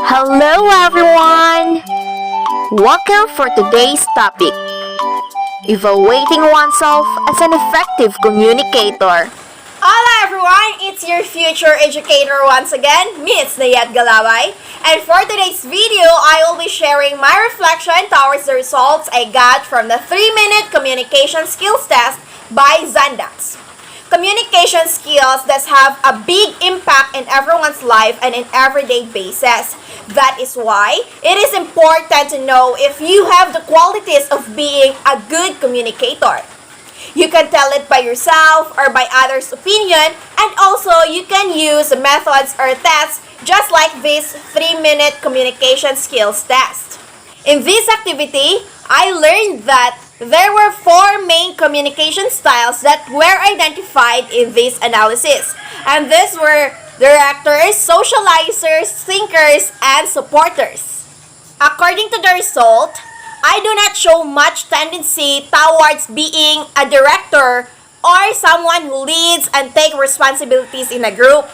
Hello everyone! Welcome for today's topic, evaluating oneself as an effective communicator. Hola everyone! It's your future educator once again, Miss Nayat Galaway. And for today's video, I will be sharing my reflection towards the results I got from the 3-minute communication skills test by Zandax. Communication skills that have a big impact in everyone's life and in everyday basis. That is why it is important to know if you have the qualities of being a good communicator. You can tell it by yourself or by others' opinion, and also you can use methods or tests just like this 3-minute communication skills test. In this activity, I learned that there were 4 main communication styles that were identified in this analysis. And these were directors, socializers, thinkers, and supporters. According to the result, I do not show much tendency towards being a director or someone who leads and takes responsibilities in a group.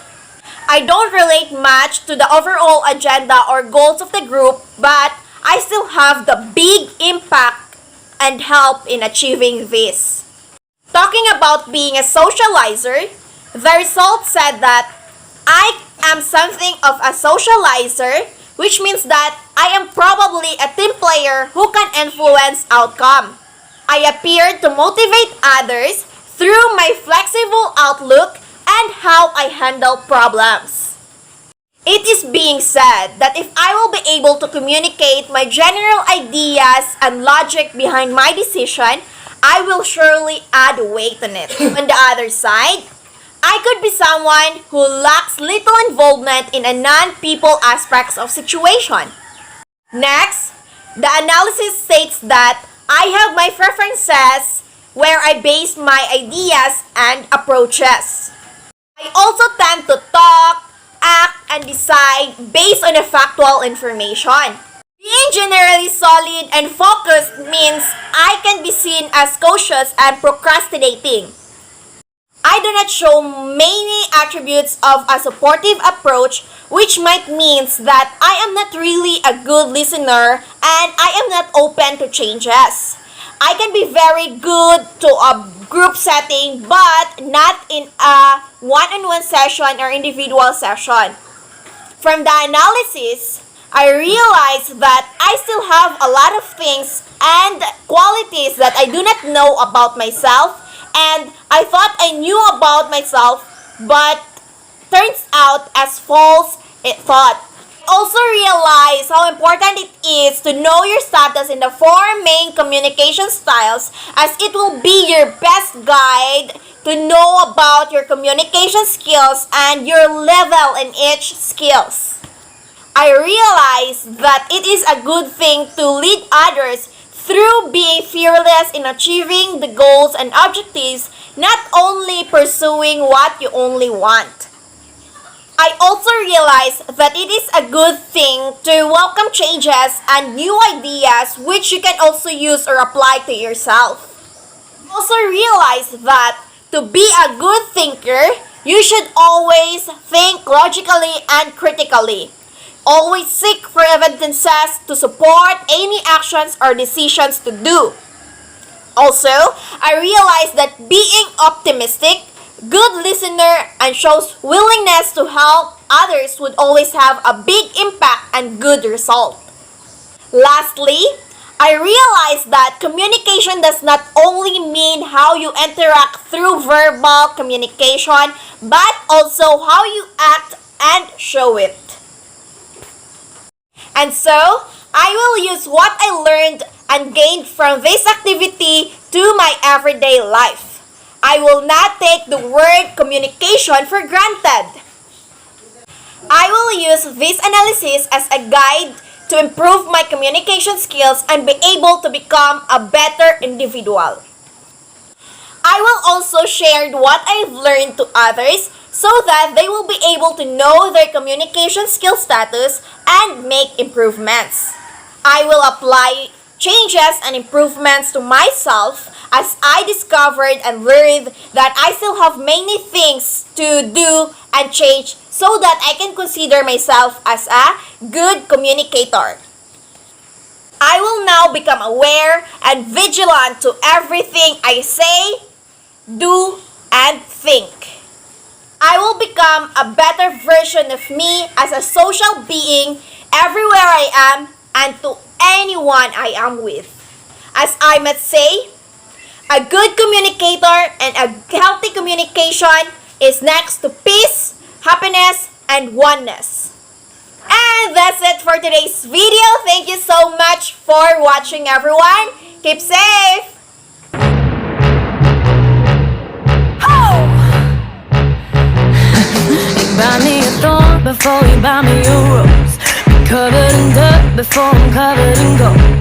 I don't relate much to the overall agenda or goals of the group, but I still have the big impact and help in achieving this. Talking about being a socializer, the results said that I am something of a socializer, which means that I am probably a team player who can influence outcome. I appear to motivate others through my flexible outlook and how I handle problems. It is being said that if I will be able to communicate my general ideas and logic behind my decision, I will surely add weight on it. On the other side, I could be someone who lacks little involvement in a non-people aspects of situation. Next, the analysis states that I have my preferences where I base my ideas and approaches. I also tend to talk, act, and decide based on the factual information. Being generally solid and focused means I can be seen as cautious and procrastinating. I do not show many attributes of a supportive approach, which might means that I am not really a good listener and I am not open to changes. I can be very good to a group setting but not in a one-on-one session or individual session. From the analysis, I realized that I still have a lot of things and qualities that I do not know about myself, and I thought I knew about myself, but turns out as false it thought. Also realize how important it is to know your status in the 4 main communication styles, as it will be your best guide to know about your communication skills and your level in each skills. I realized that it is a good thing to lead others through being fearless in achieving the goals and objectives, not only pursuing what you only want. I also realized that it is a good thing to welcome changes and new ideas which you can also use or apply to yourself. I also realized that to be a good thinker, you should always think logically and critically. Always seek for evidences to support any actions or decisions to do. Also, I realized that being optimistic, good listener, and shows willingness to help others would always have a big impact and good result. Lastly, I realized that communication does not only mean how you interact through verbal communication, but also how you act and show it. And so, I will use what I learned and gained from this activity to my everyday life. I will not take the word communication for granted. I will use this analysis as a guide to improve my communication skills and be able to become a better individual. I will also share what I've learned to others so that they will be able to know their communication skill status and make improvements. I will apply changes and improvements to myself as I discovered and learned that I still have many things to do and change so that I can consider myself as a good communicator. I will now become aware and vigilant to everything I say, do, and think. I will become a better version of me as a social being everywhere I am and to anyone I am with. As I must say, a good communicator and a healthy communication is next to peace, happiness, and oneness. And that's it for today's video. Thank you so much for watching, everyone. Keep safe! Buy me a thorn before you buy me a rose. Be covered in dirt before I'm covered in gold.